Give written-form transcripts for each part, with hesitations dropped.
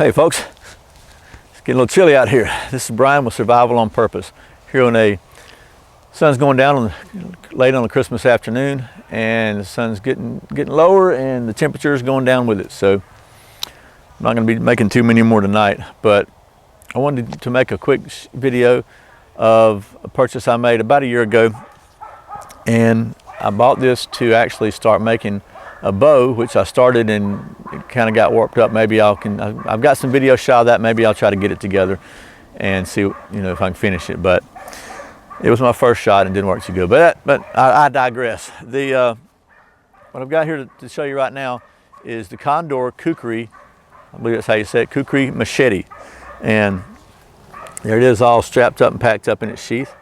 Hey folks, it's getting a little chilly out here. This is Brian with Survival on Purpose. Here on a sun's going down late on the Christmas afternoon, and the sun's getting lower, and the temperature is going down with it. So I'm not going to be making too many more tonight, but I wanted to make a quick video of a purchase I made about a year ago, and I bought this to actually start making a bow, which I started and it kind of got warped up. Maybe I've got some video shot of that. Maybe I'll try to get it together and see, if I can finish it. But it was my first shot and didn't work too good. But I digress. What I've got here to show you right now is the Condor Kukri, I believe that's how you say it, Kukri Machete. And there it is, all strapped up and packed up in its sheath.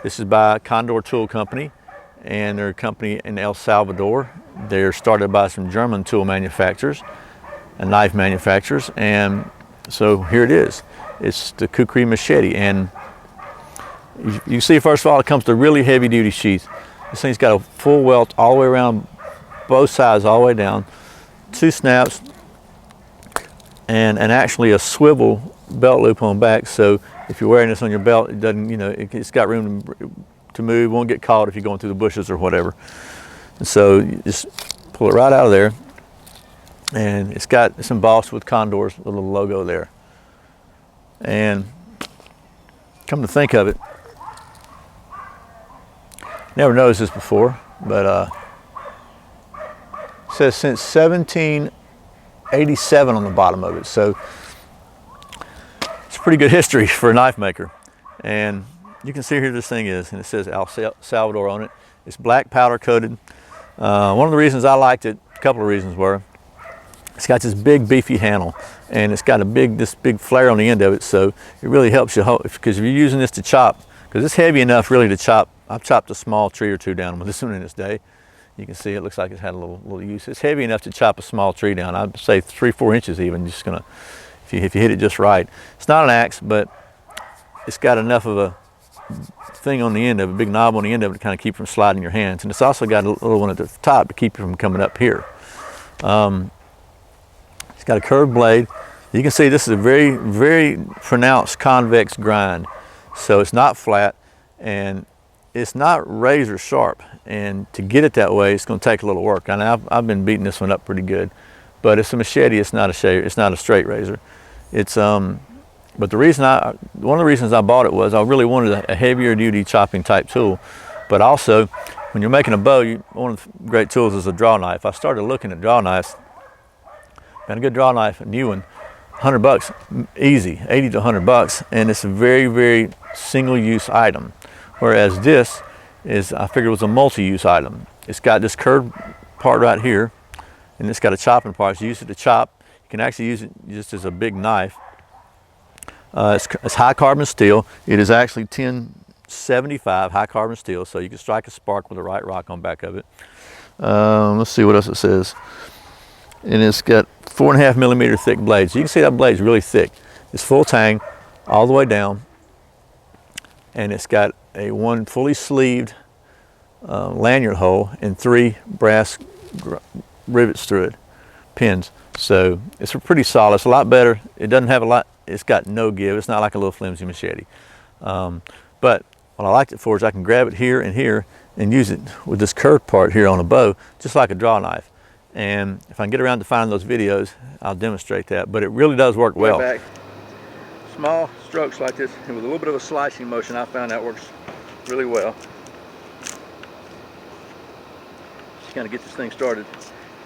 This is by Condor Tool Company, and they're a company in El Salvador. They're started by some German tool manufacturers and knife manufacturers, and so here it is. It's the Kukri Machete, and you see, first of all, it comes with a really heavy duty sheath. This thing's got a full welt all the way around, both sides all the way down, 2 snaps, and actually a swivel belt loop on the back, so if you're wearing this on your belt, it doesn't, it's got room to move, won't get caught if you're going through the bushes or whatever. And so you just pull it right out of there, and it's embossed with Condor's little logo there. And come to think of it, never noticed this before, but it says since 1787 on the bottom of it, so it's pretty good history for a knife maker. And you can see here this thing is, and it says El Salvador on it. It's black powder coated. One of the reasons I liked it, a couple of reasons were, it's got this big beefy handle, and it's got this big flare on the end of it, so it really helps you, because if you're using this to chop, because it's heavy enough really to chop. I've chopped a small tree or two down with this one in its day. You can see it looks like it's had a little use. It's heavy enough to chop a small tree down. I'd say 3-4 inches even, just gonna, if you hit it just right. It's not an axe, but it's got enough of a thing on the end of it, a big knob on the end of it, to kind of keep from sliding your hands. And it's also got a little one at the top to keep you from coming up here. It's got a curved blade. You can see this is a very, very pronounced convex grind. So it's not flat, and it's not razor sharp. And to get it that way, it's going to take a little work. And I've been beating this one up pretty good, but it's a machete. It's not a straight razor. It's but one of the reasons I bought it was I really wanted a heavier duty chopping type tool. But also, when you're making a bow, one of the great tools is a draw knife. I started looking at draw knives. Got a good draw knife, a new one, $100 easy, 80 to 100 bucks, and it's a very, very single-use item. Whereas this is, I figured, it was a multi-use item. It's got this curved part right here, and it's got a chopping part. So you use it to chop. You can actually use it just as a big knife. It's high carbon steel. It is actually 1075 high carbon steel, so you can strike a spark with the right rock on back of it. Let's see what else it says. And it's got 4.5 millimeter thick blades. So you can see that blade's really thick. It's full tang all the way down, and it's got one fully sleeved lanyard hole and 3 brass rivets through it, pins. So it's pretty solid. It's a lot better. It doesn't have a lot. It's got no give. It's not like a little flimsy machete. But what I liked it for is I can grab it here and use it with this curved part here on a bow, just like a draw knife. And if I can get around to finding those videos, I'll demonstrate that. But it really does work well. Back. Small strokes like this, and with a little bit of a slicing motion, I found that works really well. Just kind of get this thing started.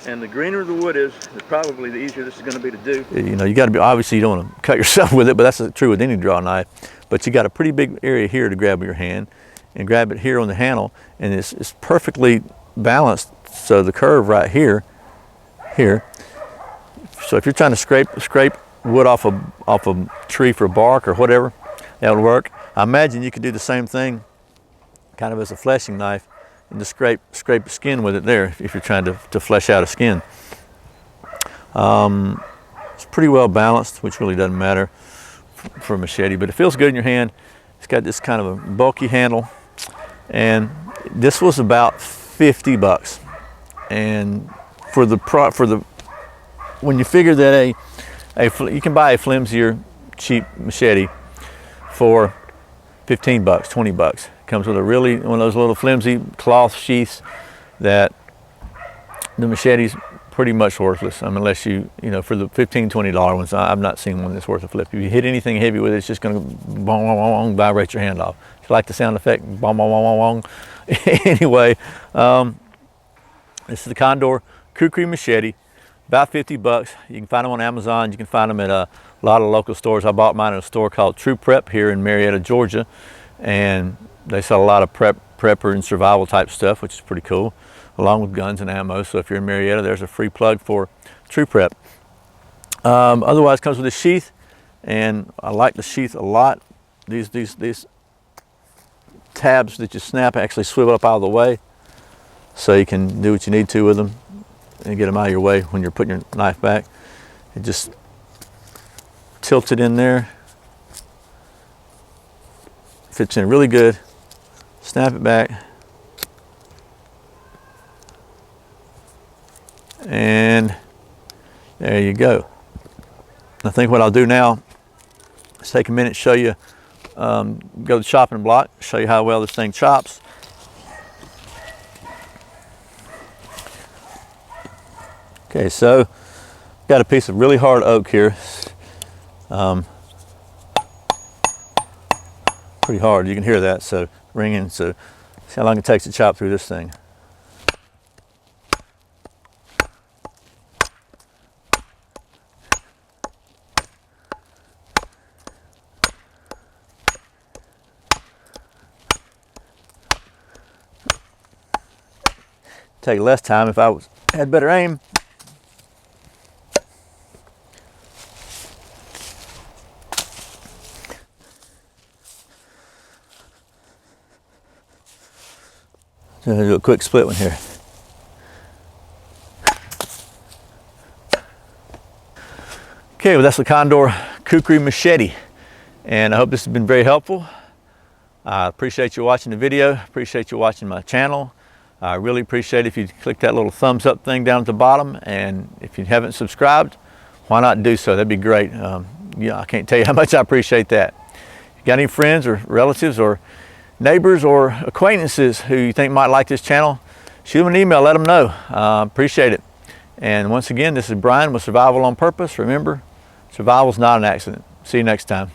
And the greener the wood is, probably the easier this is going to be to do. You got to be, obviously you don't want to cut yourself with it, but that's true with any draw knife. But you got a pretty big area here to grab with your hand, and grab it here on the handle, and it's perfectly balanced. So the curve right here. So if you're trying to scrape wood off a tree for bark or whatever, that would work. I imagine you could do the same thing, kind of as a fleshing knife, and just scrape the skin with it there if you're trying to flesh out a skin. It's pretty well balanced, which really doesn't matter for a machete, but it feels good in your hand. It's got this kind of a bulky handle, and this was about 50 bucks. And when you figure that you can buy a flimsier, cheap machete for 15 bucks, 20 bucks. Comes with one of those little flimsy cloth sheaths that the machete's pretty much worthless. Unless you know, for the $15, $20 ones, I've not seen one that's worth a flip. If you hit anything heavy with it, it's just going to bong, bong, bong, vibrate your hand off. If you like the sound effect, bong, bong, bong, bong, bong. Anyway, this is the Condor Kukri Machete, about 50 bucks. You can find them on Amazon. You can find them at a lot of local stores. I bought mine at a store called True Prep here in Marietta, Georgia, and they sell a lot of prepper and survival type stuff, which is pretty cool, along with guns and ammo. So if you're in Marietta, there's a free plug for True Prep. Otherwise, it comes with a sheath, and I like the sheath a lot. These tabs that you snap actually swivel up out of the way, so you can do what you need to with them and get them out of your way when you're putting your knife back. It just tilts it in there, fits in really good. Snap it back, and there you go. I think what I'll do now is take a minute, show you, go to the chopping block, show you how well this thing chops. Okay, so got a piece of really hard oak here. Pretty hard, you can hear that, so ringing. So see how long it takes to chop through this thing. Take less time if I had better aim. So I'm gonna do a quick split one here. Okay, well, that's the Condor Kukri Machete, and I hope this has been very helpful. I appreciate you watching the video. Appreciate you watching my channel. I really appreciate it if you click that little thumbs up thing down at the bottom, and if you haven't subscribed, why not do so? That'd be great. Yeah, I can't tell you how much I appreciate that. If you got any friends or relatives or neighbors or acquaintances who you think might like this channel, shoot them an email, let them know. Appreciate it. And once again, this is Brian with Survival on Purpose. Remember, survival's not an accident. See you next time.